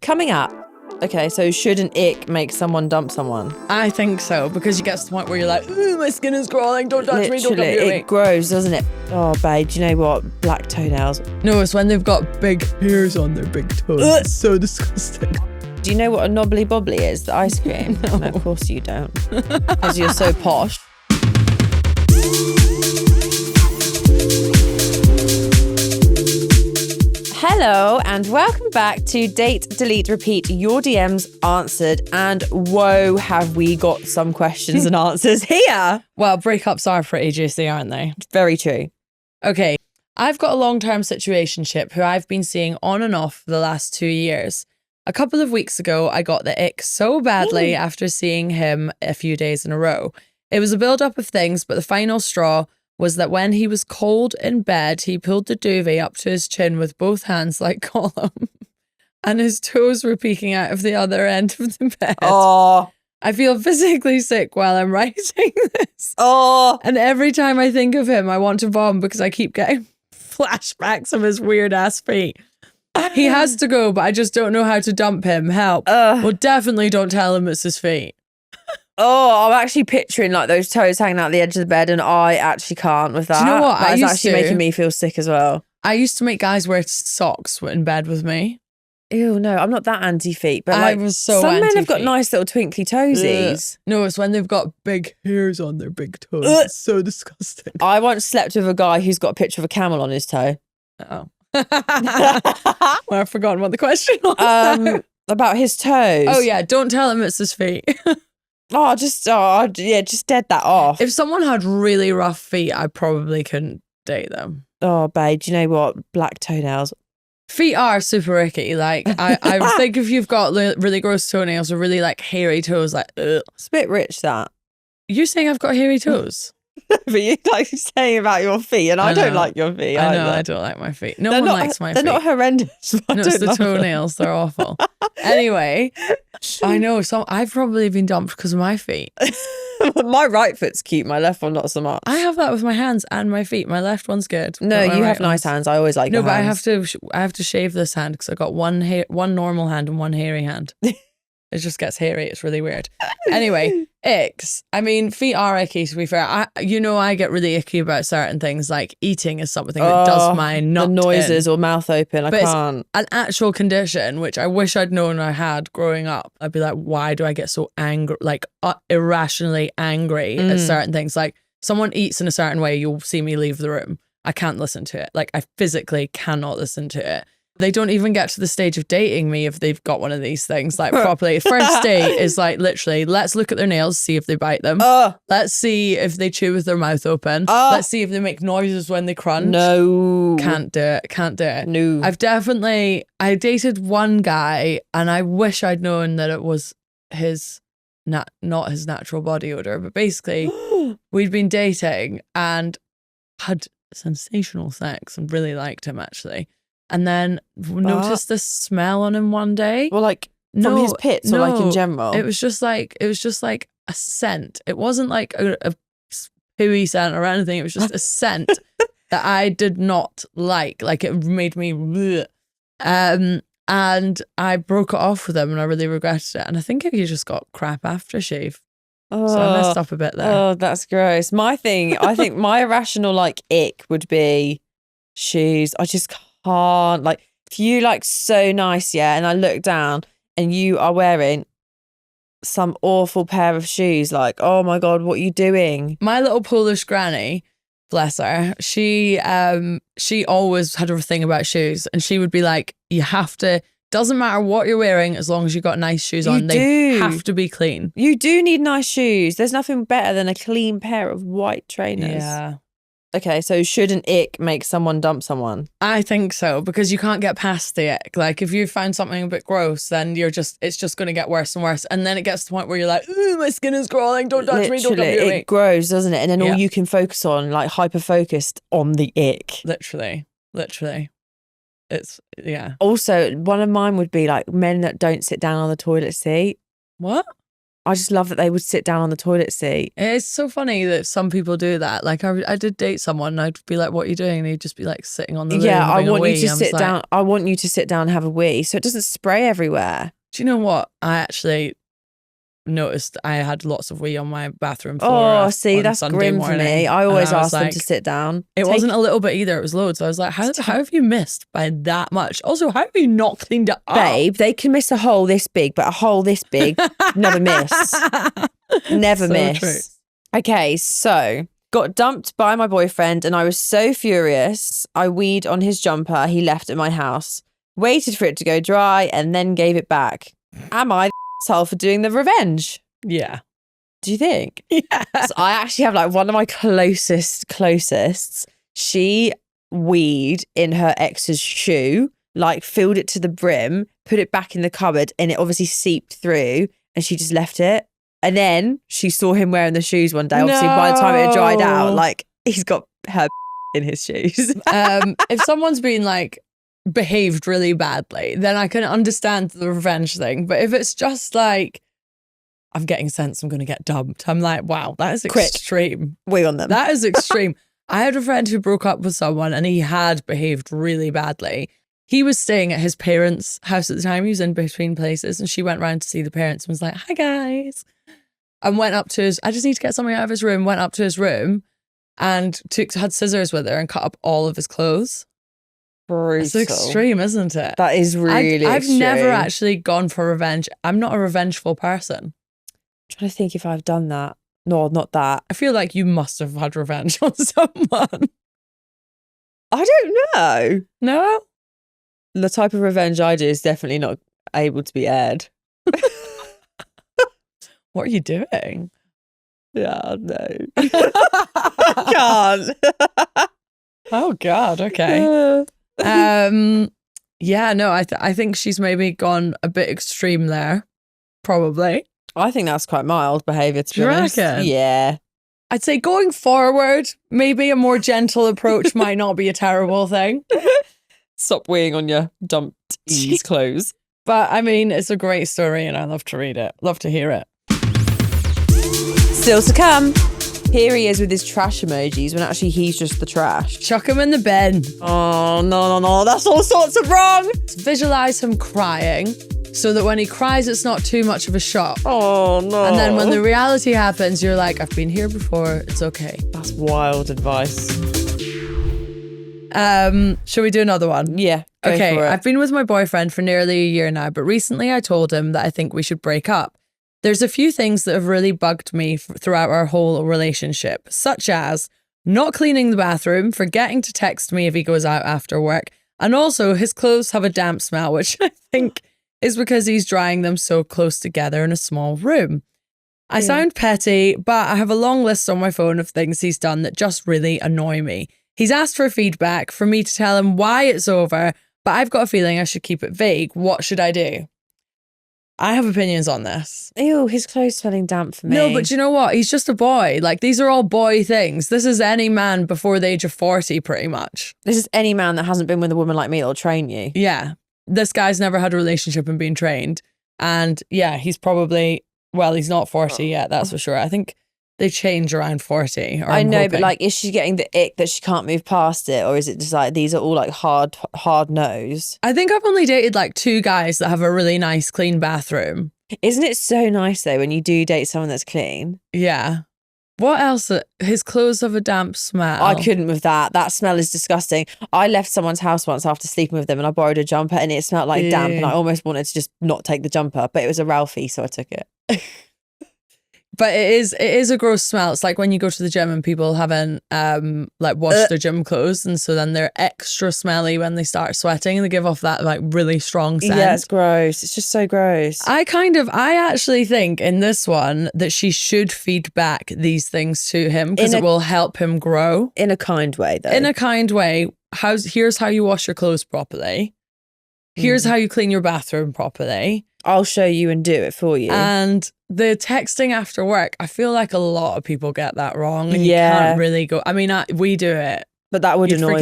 Coming up. Okay, so should an ick make someone dump someone? I think so, because you get to the point where you're like, ooh, my skin is crawling, don't touch me, don't come near me. It grows, doesn't it? Oh, babe, do you know what? Black toenails. No, it's when they've got big hairs on their big toes. It's so disgusting. Do you know what a knobbly bobbly is? The ice cream? No, of course you don't. Because you're so posh. Hello and welcome back to Date, Delete, Repeat, Your DMs Answered. And whoa, have we got some questions and answers here. Well, breakups are pretty juicy, aren't they? Very true. Okay, I've got a long-term situationship who I've been seeing on and off for the last 2 years. A couple of weeks ago, I got the ick so badly after seeing him a few days in a row. It was a build-up of things, but the final straw was that when he was cold in bed, he pulled the duvet up to his chin with both hands like Gollum, and his toes were peeking out of the other end of the bed. Oh. I feel physically sick while I'm writing this. Oh. And every time I think of him, I want to vomit because I keep getting flashbacks of his weird-ass feet. He has to go, but I just don't know how to dump him. Help. Well, definitely don't tell him it's his feet. Oh, I'm actually picturing like those toes hanging out the edge of the bed, and I actually can't with that. Do you know what? That's actually making me feel sick as well. I used to make guys wear socks in bed with me. Ew, no, I'm not that anti-feet, but I like was so some men have got anti-feet. nice little twinkly toesies. No, it's when they've got big hairs on their big toes. It's so disgusting. I once slept with a guy who's got a picture of a camel on his toe. Oh. Well, I've forgotten what the question was. About his toes. Oh yeah, don't tell him it's his feet. Just dead that off. If someone had really rough feet, I probably couldn't date them. Oh, babe, do you know what? Black toenails. Feet are super icky. Like, I think if you've got really gross toenails or really like hairy toes, like, ugh. It's a bit rich, that. You're saying I've got hairy toes? But you like saying about your feet, and I don't like your feet. I know, either. I don't like my feet. No one likes my feet. They're not horrendous. No, it's the toenails. They're awful. Anyway, I know. I've probably been dumped because of my feet. My right foot's cute. My left one not so much. I have that with my hands and my feet. My left one's good. No, you have nice hands. I always like your hands. No, but I have to shave this hand because I got one normal hand and one hairy hand. It just gets hairy. It's really weird. Anyway, icks. I mean, feet are icky, to be fair. I get really icky about certain things, like eating is something that does my nut. The noises or mouth open, I can't. It's an actual condition, which I wish I'd known I had growing up. I'd be like, why do I get so angry, like irrationally angry at certain things? Like, someone eats in a certain way, you'll see me leave the room. I can't listen to it. Like, I physically cannot listen to it. They don't even get to the stage of dating me if they've got one of these things, like properly. First date is like literally, let's look at their nails, see if they bite them. Let's see if they chew with their mouth open. Let's see if they make noises when they crunch. No. Can't do it. No. I dated one guy and I wish I'd known that it was his, not his natural body odor, but basically we'd been dating and had sensational sex and really liked him actually. And then noticed this smell on him one day. Well, like from his pits or like in general? It was just like a scent. It wasn't like a pooey scent or anything. It was just a scent that I did not like. Like it made me bleh. And I broke it off with him and I really regretted it. And I think he just got crap aftershave. So I messed up a bit there. Oh, that's gross. I think my irrational like ick would be shoes. I just can't. Like if you like so nice, yeah, and I look down and you are wearing some awful pair of shoes, like, oh my God, what are you doing? My little Polish granny, bless her, she always had a thing about shoes, and she would be like, you have to, doesn't matter what you're wearing as long as you got nice shoes on, they have to be clean. You do need nice shoes. There's nothing better than a clean pair of white trainers. Yeah. Okay, so should an ick make someone dump someone? I think so, because you can't get past the ick. Like if you find something a bit gross, then it's just going to get worse and worse. And then it gets to the point where you're like, ooh, my skin is crawling, don't touch me, don't come near me. It grows, doesn't it? And then all you can focus on, like hyper-focused on the ick. Literally. It's, yeah. Also, one of mine would be like men that don't sit down on the toilet seat. What? I just love that they would sit down on the toilet seat. It's so funny that some people do that. Like I did date someone and I'd be like, what are you doing? And he'd just be like sitting on the loo Yeah, I having a want you wee. to I was sit like, down. I want you to sit down and have a wee so it doesn't spray everywhere. Do you know what? I actually noticed I had lots of wee on my bathroom floor. Oh, see, that's Sunday grim morning, for me. I always was ask them to like, sit down. It wasn't a little bit either. It was loads. I was like, how have you missed by that much? Also, how have you not cleaned it up? Babe, they can miss a hole this big, but a hole this big, never miss. Never miss. True. Okay, so got dumped by my boyfriend and I was so furious. I weed on his jumper he left at my house, waited for it to go dry and then gave it back. Am I the asshole for doing the revenge? Yeah. Do you think? Yeah. So I actually have like one of my closest. She weed in her ex's shoe, like filled it to the brim, put it back in the cupboard, and it obviously seeped through, and she just left it. And then she saw him wearing the shoes one day. Obviously, by the time it had dried out, like he's got her in his shoes. If someone's been like behaved really badly, then I can understand the revenge thing. But if it's just like, I'm getting sense I'm going to get dumped, I'm like, wow, that is extreme. Wait on them. That is extreme. I had a friend who broke up with someone and he had behaved really badly. He was staying at his parents' house at the time. He was in between places and she went round to see the parents and was like, hi guys. And went up to his, I just need to get something out of his room, went up to his room and had scissors with her and cut up all of his clothes. Brutal. It's extreme, isn't it? That is really I've extreme. never actually gone for revenge. I'm not a revengeful person. I'm trying to think if I've done that. No, not that. I feel like you must have had revenge on someone. I don't know. No? The type of revenge I do is definitely not able to be aired. What are you doing? Yeah, no. I can't. Oh God, okay. Yeah, no, I think she's maybe gone a bit extreme there. Probably. I think that's quite mild behaviour, to be Do you honest. reckon? Yeah. I'd say going forward, maybe a more gentle approach might not be a terrible thing. Stop weeing on your dumped E's clothes. But I mean, it's a great story and I love to read it. Love to hear it. Still to come. Here he is with his trash emojis when actually he's just the trash. Chuck him in the bin. Oh, no. That's all sorts of wrong. Visualize him crying so that when he cries, it's not too much of a shock. Oh, no. And then when the reality happens, you're like, I've been here before. It's okay. That's wild advice. Shall we do another one? Yeah. Go Okay. for it. I've been with my boyfriend for nearly a year now, but recently I told him that I think we should break up. There's a few things that have really bugged me throughout our whole relationship, such as not cleaning the bathroom, forgetting to text me if he goes out after work, and also his clothes have a damp smell, which I think is because he's drying them so close together in a small room. I sound petty, but I have a long list on my phone of things he's done that just really annoy me. He's asked for feedback, for me to tell him why it's over, but I've got a feeling I should keep it vague. What should I do? I have opinions on this. Ew, his clothes smelling damp for me. No, but you know what? He's just a boy. Like, these are all boy things. This is any man before the age of 40, pretty much. This is any man that hasn't been with a woman like me that'll train you. Yeah. This guy's never had a relationship and been trained. And yeah, he's probably, well, he's not 40 yet, that's for sure. I think they change around 40. I know, but like, is she getting the ick that she can't move past it? Or is it just like, these are all like hard nose? I think I've only dated like 2 guys that have a really nice, clean bathroom. Isn't it so nice though when you do date someone that's clean? Yeah. What else? His clothes have a damp smell. I couldn't with that. That smell is disgusting. I left someone's house once after sleeping with them and I borrowed a jumper and it smelled like damp and I almost wanted to just not take the jumper, but it was a Ralphie, so I took it. But it is a gross smell. It's like when you go to the gym and people haven't like washed their gym clothes, and so then they're extra smelly when they start sweating and they give off that like really strong scent. Yeah, it's gross. It's just so gross. I actually think in this one that she should feed back these things to him because it will help him grow. In a kind way though. In a kind way. Here's how you wash your clothes properly. Here's how you clean your bathroom properly. I'll show you and do it for you. And the texting after work, I feel like a lot of people get that wrong. And you can't really go. I mean, we do it. But that would annoy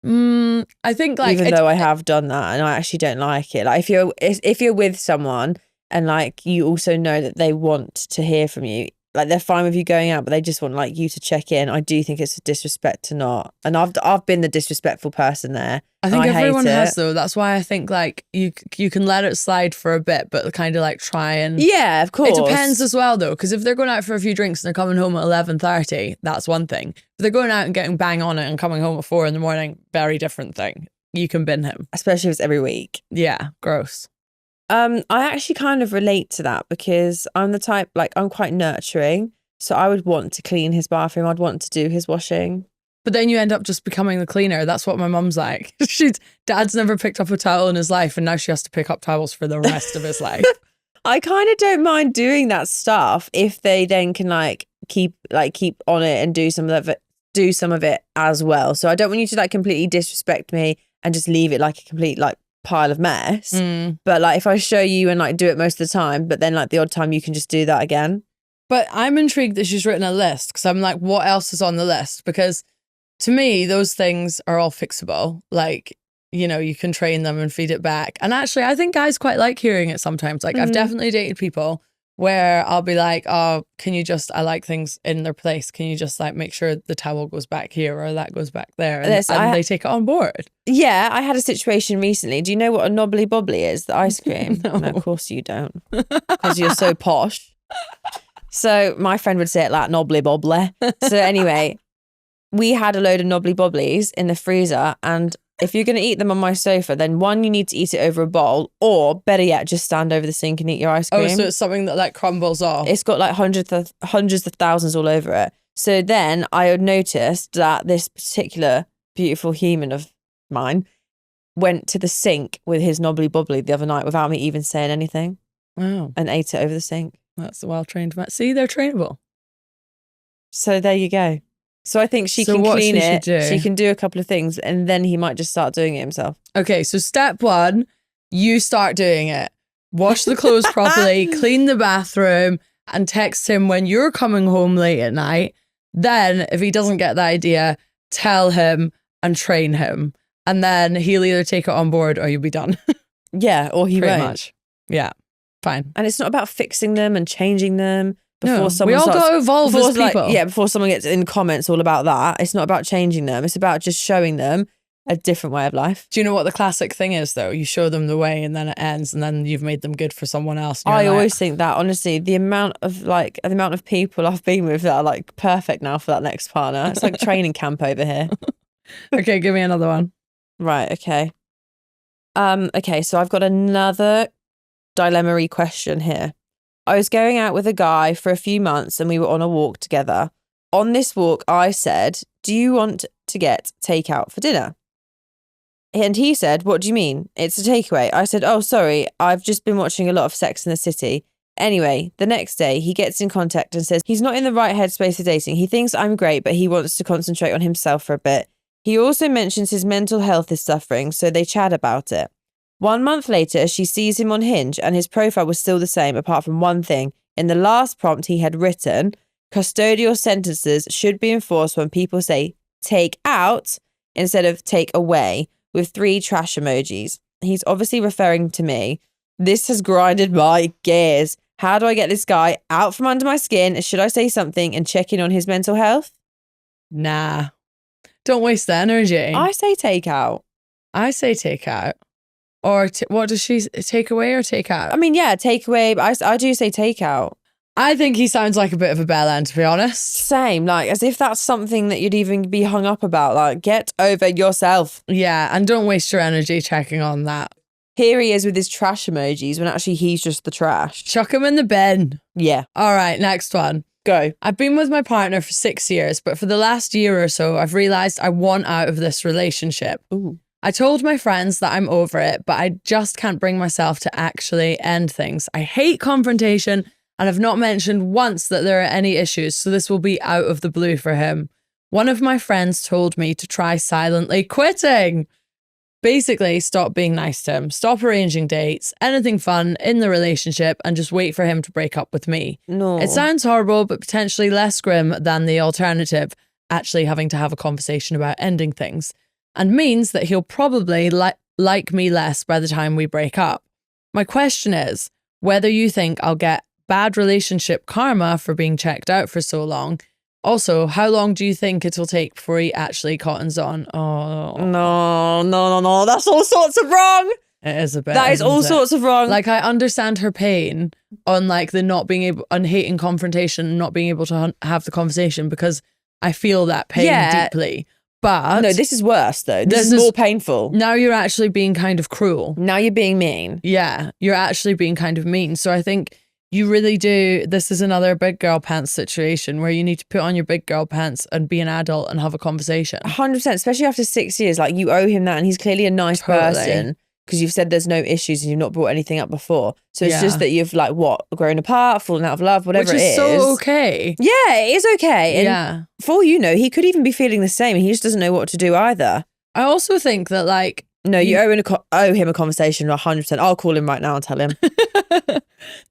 me. I think like... Even though I have done that and I actually don't like it. Like if you're with someone and like you also know that they want to hear from you. Like they're fine with you going out, but they just want like you to check in. I do think it's a disrespect to not. And I've been the disrespectful person there. I think everyone hate has it. though. That's why I think like you can let it slide for a bit, but kind of like try and Yeah, of course. It depends as well though, because if they're going out for a few drinks and they're coming home at 11:30, that's one thing. If they're going out and getting bang on it and coming home at 4 a.m, very different thing. You can bin him, especially if it's every week. Yeah, gross. I actually kind of relate to that because I'm the type, like I'm quite nurturing. So I would want to clean his bathroom. I'd want to do his washing. But then you end up just becoming the cleaner. That's what my mum's like. Dad's never picked up a towel in his life and now she has to pick up towels for the rest of his life. I kind of don't mind doing that stuff if they then can keep on it and do some of it as well. So I don't want you to like completely disrespect me and just leave it like a complete like pile of mess. But like if I show you and like do it most of the time, but then like the odd time you can just do that again. But I'm intrigued that she's written a list because I'm like, what else is on the list? Because to me, those things are all fixable. Like, you know, you can train them and feed it back. And actually, I think guys quite like hearing it sometimes. Like I've definitely dated people where I'll be like, oh, I like things in their place. Can you just like make sure the towel goes back here or that goes back there? And they take it on board. Yeah, I had a situation recently. Do you know what a knobbly bobbly is? The ice cream? No, of course you don't. Because you're so posh. So my friend would say it like knobbly bobbly. So anyway, we had a load of knobbly bobblies in the freezer, and if you're going to eat them on my sofa, then one, you need to eat it over a bowl, or better yet, just stand over the sink and eat your ice cream. Oh, so it's something that like crumbles off. It's got like hundreds of thousands all over it. So then I had noticed that this particular beautiful human of mine went to the sink with his knobbly bobbly the other night without me even saying anything. Wow. And ate it over the sink. That's a well-trained man. See, they're trainable. So there you go. So I think she can clean it. She can do a couple of things and then he might just start doing it himself. Okay, so step 1, you start doing it. Wash the clothes properly, clean the bathroom, and text him when you're coming home late at night. Then, if he doesn't get the idea, tell him and train him. And then he'll either take it on board or you'll be done. Yeah, or he Pretty won't. much. Yeah, fine. And it's not about fixing them and changing them. No, we all got to evolve as people. Before someone gets in comments all about that, it's not about changing them. It's about just showing them a different way of life. Do you know what the classic thing is though? You show them the way and then it ends and then you've made them good for someone else. I always think that, honestly, the amount of people I've been with that are like perfect now for that next partner. It's like training camp over here. Okay, give me another one. Right, okay. Okay, so I've got another dilemma-y question here. I was going out with a guy for a few months and we were on a walk together. On this walk, I said, "Do you want to get takeout for dinner?" And he said, "What do you mean? It's a takeaway." I said, "Oh, sorry, I've just been watching a lot of Sex and the City." Anyway, the next day, he gets in contact and says he's not in the right headspace for dating. He thinks I'm great, but he wants to concentrate on himself for a bit. He also mentions his mental health is suffering, so they chat about it. 1 month later, she sees him on Hinge and his profile was still the same apart from one thing. In the last prompt he had written, custodial sentences should be enforced when people say take out instead of take away, with 3 trash emojis. He's obviously referring to me. This has grinded my gears. How do I get this guy out from under my skin? Should I say something and check in on his mental health? Nah. Don't waste the energy. I say take out. I say take out. Or what does she take away or take out? I mean, yeah, take away, but I do say take out. I think he sounds like a bit of a bell end, to be honest. Same, like as if that's something that you'd even be hung up about. Like, get over yourself. Yeah, and don't waste your energy checking on that. Here he is with his trash emojis when actually he's just the trash. Chuck him in the bin. Yeah. All right, next one. Go. I've been with my partner for 6 years, but for the last year or so, I've realised I want out of this relationship. Ooh. I told my friends that I'm over it, but I just can't bring myself to actually end things. I hate confrontation and have not mentioned once that there are any issues, so this will be out of the blue for him. One of my friends told me to try silently quitting. Basically, stop being nice to him, stop arranging dates, anything fun in the relationship, and just wait for him to break up with me. No. It sounds horrible, but potentially less grim than the alternative, actually having to have a conversation about ending things. And means that he'll probably like me less by the time we break up. My question is, whether you think I'll get bad relationship karma for being checked out for so long. Also, how long do you think it'll take before he actually cottons on? Oh. No. That's all sorts of wrong. It is a bit. That is all sorts of wrong. Like, I understand her pain on like the not being able, on hating confrontation and not being able to have the conversation, because I feel that pain deeply. But no, this is worse though. This is more painful. Now you're actually being kind of cruel. Now you're being mean. Yeah, you're actually being kind of mean. So I think you really do. This is another big girl pants situation where you need to put on your big girl pants and be an adult and have a conversation. 100%, especially after 6 years. Like, you owe him that, and he's clearly a nice person, because you've said there's no issues and you've not brought anything up before. So it's just that you've like grown apart, fallen out of love, whatever it is. Which is so okay. Yeah, it is okay. And for all you know, he could even be feeling the same, and he just doesn't know what to do either. I also think that like... No, you owe him a conversation 100%. I'll call him right now and tell him.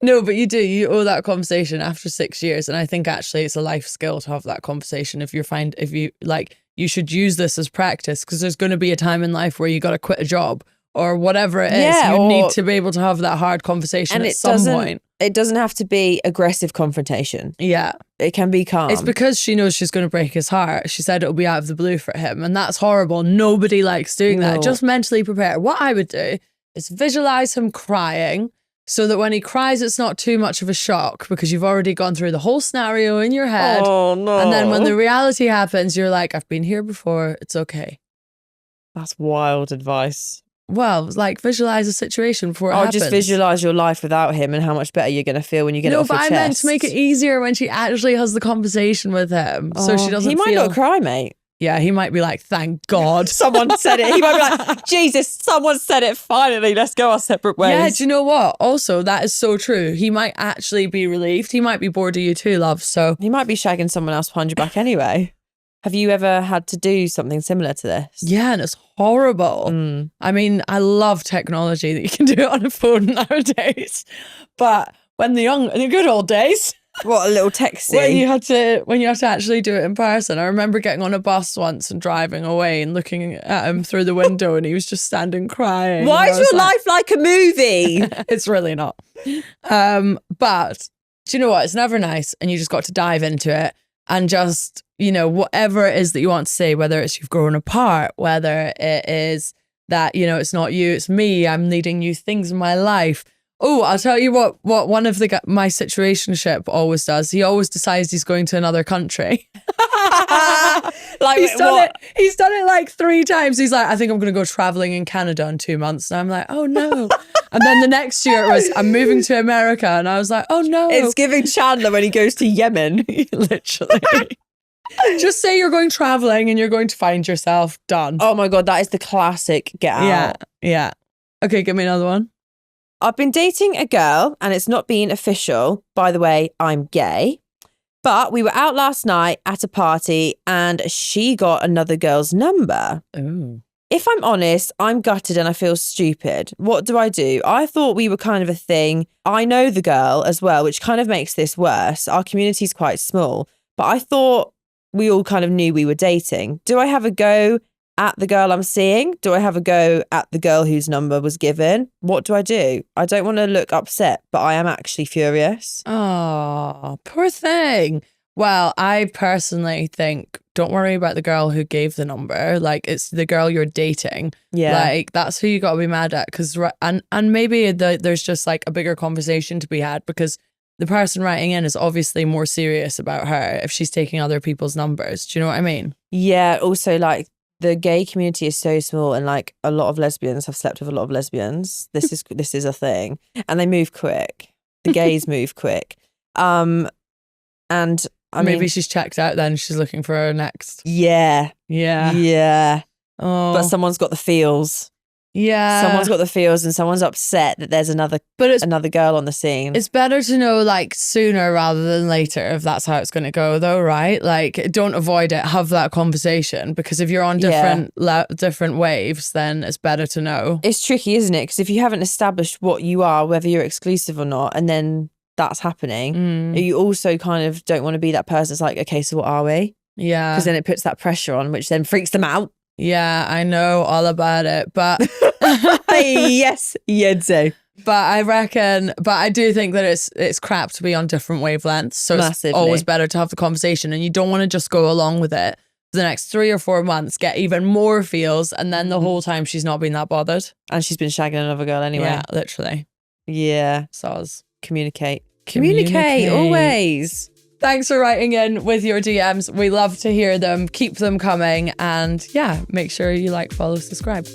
No, but you do. You owe that conversation after 6 years. And I think actually it's a life skill to have that conversation. If you like, you should use this as practice, because there's going to be a time in life where you got to quit a job or whatever it is. You need to be able to have that hard conversation at some point. It doesn't have to be aggressive confrontation. Yeah. It can be calm. It's because she knows she's going to break his heart. She said it'll be out of the blue for him. And that's horrible. Nobody likes doing that. Just mentally prepare. What I would do is visualize him crying, so that when he cries, it's not too much of a shock, because you've already gone through the whole scenario in your head. Oh, no. And then when the reality happens, you're like, I've been here before. It's okay. That's wild advice. Well, like, visualize a situation before it happens. Just visualize your life without him and how much better you're going to feel when you get it off your chest. No, but I meant to make it easier when she actually has the conversation with him. So she doesn't feel... He might not cry, mate. Yeah, he might be like, thank God. Someone said it. He might be like, Jesus, someone said it. Finally, let's go our separate ways. Yeah, do you know what? Also, that is so true. He might actually be relieved. He might be bored of you too, love. So he might be shagging someone else behind your back anyway. Have you ever had to do something similar to this? Yeah, and it's horrible. I mean, I love technology that you can do it on a phone nowadays. But when the good old days... What, a little texting? When you had to actually do it in person. I remember getting on a bus once and driving away and looking at him through the window, and he was just standing crying. Why is your life like a movie? It's really not. But do you know what? It's never nice, and you just got to dive into it and just, whatever it is that you want to say, whether it's you've grown apart, whether it is that, it's not you, it's me, I'm needing new things in my life. Oh, I'll tell you what one of my situationship always does. He always decides he's going to another country. Like, he's done it like 3 times. He's like, I think I'm going to go traveling in Canada in 2 months. And I'm like, oh no. And then the next year it was, I'm moving to America. And I was like, oh no. It's giving Chandler when he goes to Yemen. Literally. Just say you're going traveling and you're going to find yourself. Done. Oh my God, that is the classic get out. Yeah. Okay, give me another one. I've been dating a girl and it's not been official. By the way, I'm gay. But we were out last night at a party and she got another girl's number. Ooh. If I'm honest, I'm gutted and I feel stupid. What do? I thought we were kind of a thing. I know the girl as well, which kind of makes this worse. Our community's quite small, but I thought we all kind of knew we were dating. Do I have a go at the girl I'm seeing? Do I have a go at the girl whose number was given? What do? I don't want to look upset, but I am actually furious. Oh, poor thing. Well, I personally think, don't worry about the girl who gave the number. Like, it's the girl you're dating. Yeah. Like, that's who you got to be mad at. And maybe there's just like a bigger conversation to be had, because the person writing in is obviously more serious about her if she's taking other people's numbers. Do you know what I mean? Yeah. Also, like, the gay community is so small, and like a lot of lesbians have slept with a lot of lesbians. This is a thing, and they move quick. The gays move quick. And maybe she's checked out then. She's looking for her next. Yeah. Oh, but someone's got the feels. Yeah. Someone's got the feels, and someone's upset that there's another girl on the scene. It's better to know like sooner rather than later if that's how it's going to go, though, right? Like, don't avoid it. Have that conversation, because if you're on different waves, then it's better to know. It's tricky, isn't it? Because if you haven't established what you are, whether you're exclusive or not, and then that's happening, you also kind of don't want to be that person that's like, okay, so what are we? Yeah. Because then it puts that pressure on, which then freaks them out. Yeah, I know all about it, but yes, you do. But I do think that it's crap to be on different wavelengths. So Massively. It's always better to have the conversation, and you don't want to just go along with it for the next 3 or 4 months, get even more feels, and then the whole time she's not been that bothered. And she's been shagging another girl anyway. Yeah, literally. Yeah. Soz. Communicate always. Thanks for writing in with your DMs. We love to hear them. Keep them coming. And yeah, make sure you like, follow, subscribe.